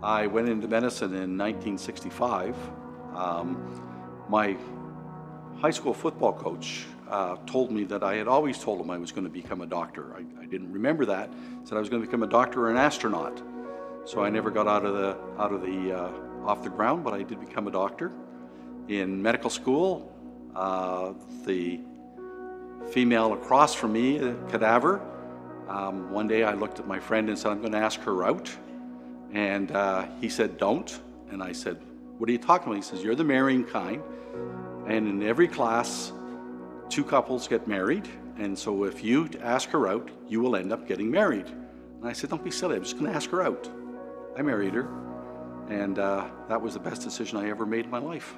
I went into medicine in 1965. My high school football coach told me that I had always told him I was going to become a doctor. I didn't remember that. He said I was going to become a doctor or an astronaut. So I never got off the ground, but I did become a doctor. In medical school, the female across from me, a cadaver, one day I looked at my friend and said, I'm going to ask her out. And he said, don't. And I said, what are you talking about? He says, you're the marrying kind. And in every class, two couples get married. And so if you ask her out, you will end up getting married. And I said, don't be silly, I'm just going to ask her out. I married her. And that was the best decision I ever made in my life.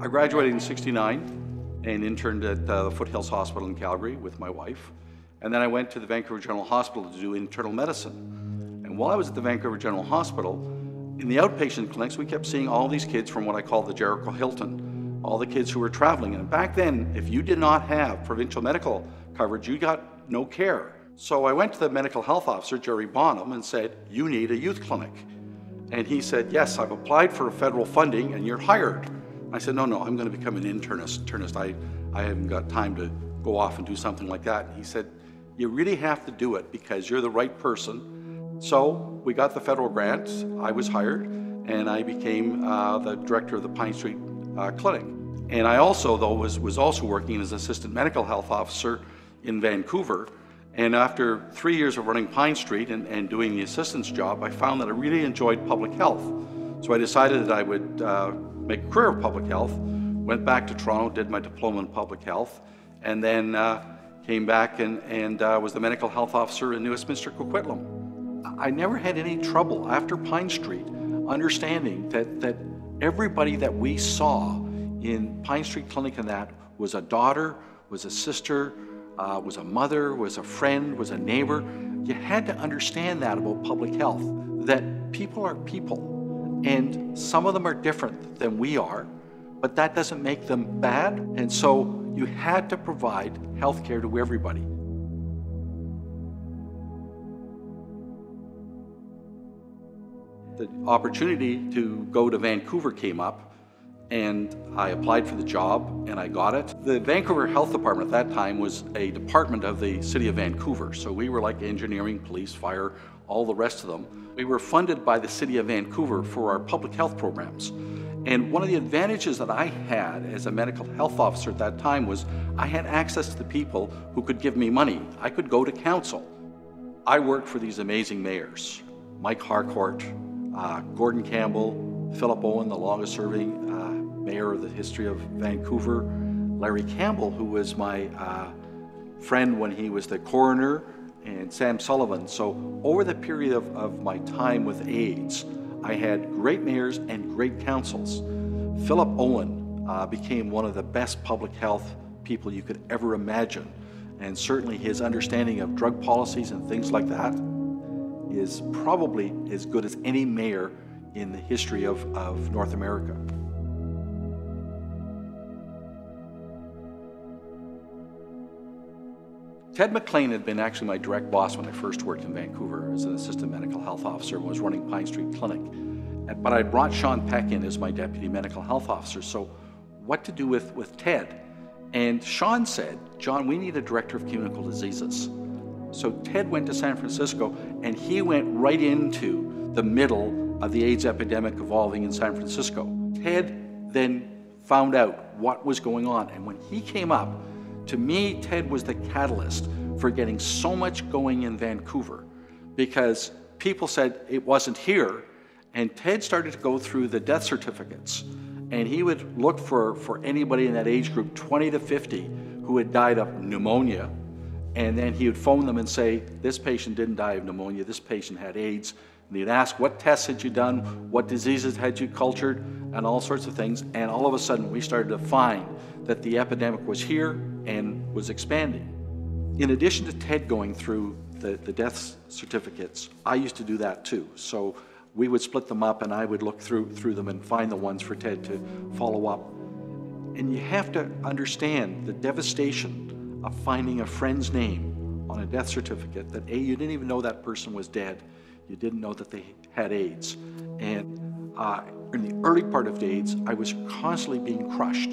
I graduated in '69 and interned at the Foothills Hospital in Calgary with my wife. And then I went to the Vancouver General Hospital to do internal medicine. And while I was at the Vancouver General Hospital, in the outpatient clinics, we kept seeing all these kids from what I call the Jericho Hilton, all the kids who were traveling. And back then, if you did not have provincial medical coverage, you got no care. So I went to the medical health officer, Jerry Bonham, and said, you need a youth clinic. And he said, yes, I've applied for federal funding and you're hired. I said, no, I'm going to become an internist. I haven't got time to go off and do something like that. And he said, you really have to do it because you're the right person. So we got the federal grant, I was hired, and I became the director of the Pine Street Clinic. And I also, though, was also working as assistant medical health officer in Vancouver. And after 3 years of running Pine Street and doing the assistant's job, I found that I really enjoyed public health. So I decided that I would make a career of public health, went back to Toronto, did my diploma in public health, and then came back and was the medical health officer in New Westminster Coquitlam. I never had any trouble after Pine Street understanding that everybody that we saw in Pine Street Clinic and that was a daughter, was a sister, was a mother, was a friend, was a neighbor. You had to understand that about public health, that people are people. And some of them are different than we are, but that doesn't make them bad. And so you had to provide health care to everybody. The opportunity to go to Vancouver came up, and I applied for the job and I got it. The Vancouver Health Department at that time was a department of the City of Vancouver. So we were like engineering, police, fire, all the rest of them. We were funded by the City of Vancouver for our public health programs. And one of the advantages that I had as a medical health officer at that time was I had access to the people who could give me money. I could go to council. I worked for these amazing mayors, Mike Harcourt, Gordon Campbell, Philip Owen, the longest serving mayor of the history of Vancouver, Larry Campbell, who was my friend when he was the coroner, and Sam Sullivan. So over the period of my time with AIDS, I had great mayors and great councils. Philip Owen became one of the best public health people you could ever imagine. And certainly his understanding of drug policies and things like that is probably as good as any mayor in the history of North America. Ted McLean had been actually my direct boss when I first worked in Vancouver as an assistant medical health officer and was running Pine Street Clinic. But I brought Sean Peck in as my deputy medical health officer, so what to do with Ted? And Sean said, John, we need a director of communicable diseases. So Ted went to San Francisco and he went right into the middle of the AIDS epidemic evolving in San Francisco. Ted then found out what was going on, and when he came up, to me, Ted was the catalyst for getting so much going in Vancouver because people said it wasn't here, and Ted started to go through the death certificates, and he would look for anybody in that age group, 20 to 50, who had died of pneumonia, and then he would phone them and say, this patient didn't die of pneumonia, this patient had AIDS, and he'd ask, what tests had you done, what diseases had you cultured, and all sorts of things, and all of a sudden we started to find that the epidemic was here and was expanding. In addition to Ted going through the death certificates, I used to do that too. So we would split them up and I would look through them and find the ones for Ted to follow up. And you have to understand the devastation of finding a friend's name on a death certificate that A, you didn't even know that person was dead. You didn't know that they had AIDS. And in the early part of AIDS, I was constantly being crushed.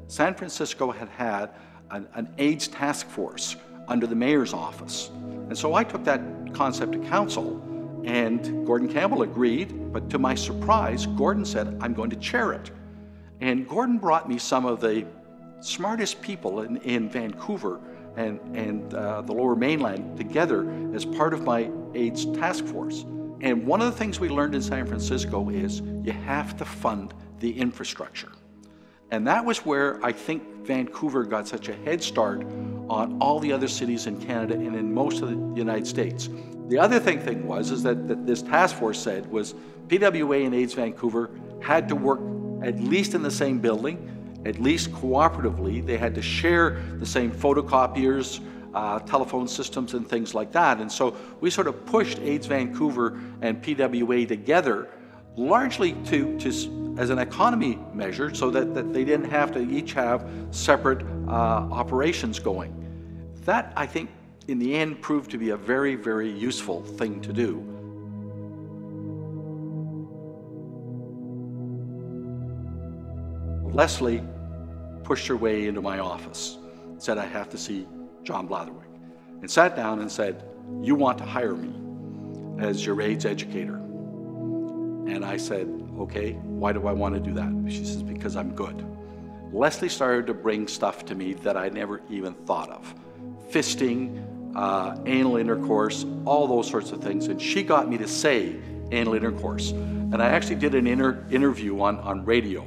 San Francisco had an AIDS task force under the mayor's office. And so I took that concept to council, and Gordon Campbell agreed, but to my surprise, Gordon said, I'm going to chair it. And Gordon brought me some of the smartest people in Vancouver and the Lower Mainland together as part of my AIDS task force. And one of the things we learned in San Francisco is you have to fund the infrastructure. And that was where I think Vancouver got such a head start on all the other cities in Canada and in most of the United States. The other thing was that this task force said was PWA and AIDS Vancouver had to work at least in the same building, at least cooperatively. They had to share the same photocopiers, telephone systems and things like that. And so we sort of pushed AIDS Vancouver and PWA together largely as an economy measure so that they didn't have to each have separate operations going. That, I think, in the end proved to be a very, very useful thing to do. Leslie pushed her way into my office, said I have to see John Blatherwick, and sat down and said, you want to hire me as your AIDS educator? And I said, okay, why do I want to do that? She says, because I'm good. Leslie started to bring stuff to me that I never even thought of. Fisting, anal intercourse, all those sorts of things. And she got me to say anal intercourse. And I actually did an interview on radio.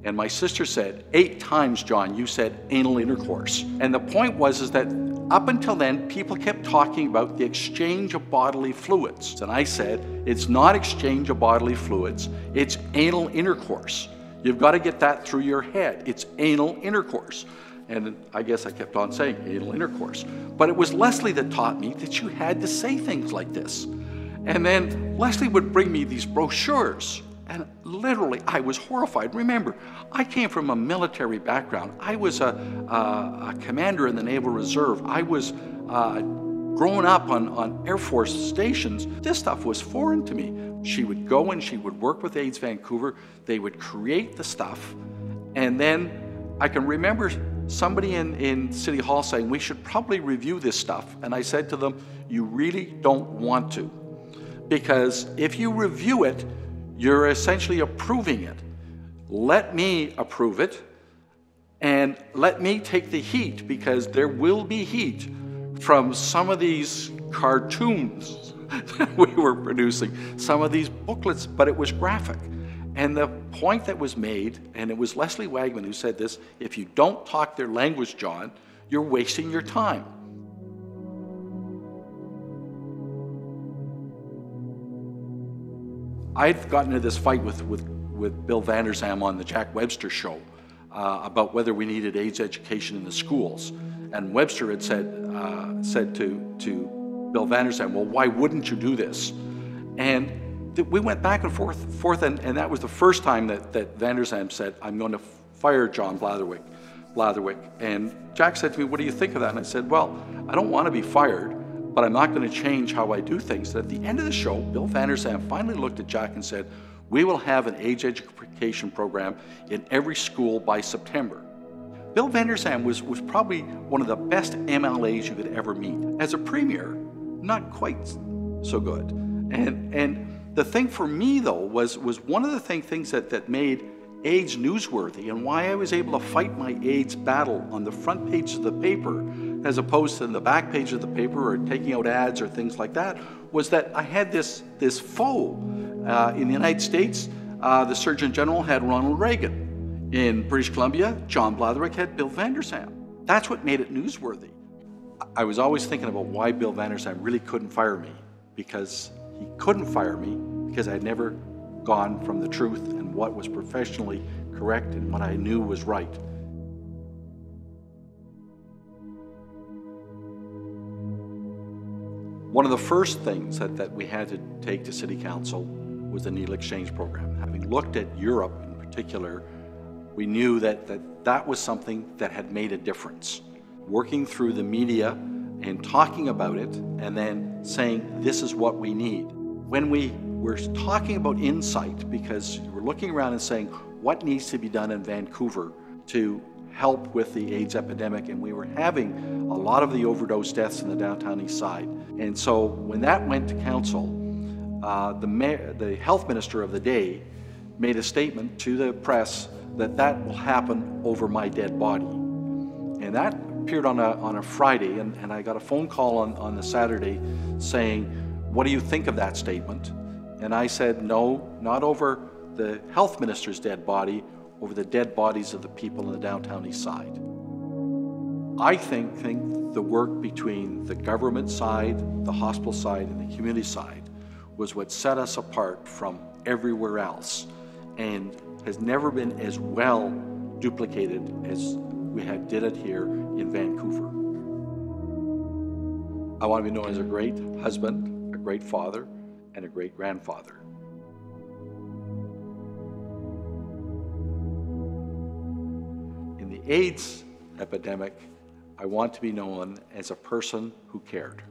And my sister said, 8 times, John, you said anal intercourse. And the point was that up until then, people kept talking about the exchange of bodily fluids. And I said, it's not exchange of bodily fluids, it's anal intercourse. You've got to get that through your head. It's anal intercourse. And I guess I kept on saying anal intercourse. But it was Leslie that taught me that you had to say things like this. And then Leslie would bring me these brochures. And literally, I was horrified. Remember, I came from a military background. I was a commander in the Naval Reserve. I was growing up on Air Force stations. This stuff was foreign to me. She would go and she would work with AIDS Vancouver. They would create the stuff. And then I can remember somebody in City Hall saying, we should probably review this stuff. And I said to them, you really don't want to. Because if you review it, you're essentially approving it. Let me approve it, and let me take the heat, because there will be heat from some of these cartoons that we were producing, some of these booklets, but it was graphic. And the point that was made, and it was Leslie Wagman who said this, if you don't talk their language, John, you're wasting your time. I'd gotten into this fight with Bill Vanderzam on the Jack Webster show about whether we needed AIDS education in the schools. And Webster had said to Bill Vanderzam, well, why wouldn't you do this? And we went back and forth, and that was the first time that Vanderzam said, I'm going to fire John Blatherwick. And Jack said to me, what do you think of that? And I said, well, I don't want to be fired, but I'm not going to change how I do things. And at the end of the show, Bill Vanderzam finally looked at Jack and said, we will have an AIDS education program in every school by September. Bill Vanderzam was probably one of the best MLAs you could ever meet. As a premier, not quite so good. And the thing for me, though, was one of the things that made AIDS newsworthy, and why I was able to fight my AIDS battle on the front page of the paper as opposed to the back page of the paper or taking out ads or things like that, was that I had this foe. In the United States, the Surgeon General had Ronald Reagan. In British Columbia, John Blatherwick had Bill Vanderzam. That's what made it newsworthy. I was always thinking about why Bill Vanderzam really couldn't fire me, because he couldn't fire me because I'd never gone from the truth and what was professionally correct and what I knew was right. One of the first things that we had to take to City Council was the needle exchange program. Having looked at Europe in particular, we knew that was something that had made a difference. Working through the media and talking about it and then saying, this is what we need. When we were talking about insight, because we're looking around and saying, what needs to be done in Vancouver to help with the AIDS epidemic, and we were having a lot of the overdose deaths in the downtown east side. And so when that went to council, the health minister of the day made a statement to the press that will happen over my dead body. And that appeared on a Friday, and I got a phone call on the Saturday saying, what do you think of that statement? And I said, no, not over the health minister's dead body, over the dead bodies of the people in the downtown east side. I think the work between the government side, the hospital side, and the community side was what set us apart from everywhere else, and has never been as well duplicated as we did it here in Vancouver. I want to be known as a great husband, a great father, and a great grandfather. In the AIDS epidemic, I want to be known as a person who cared.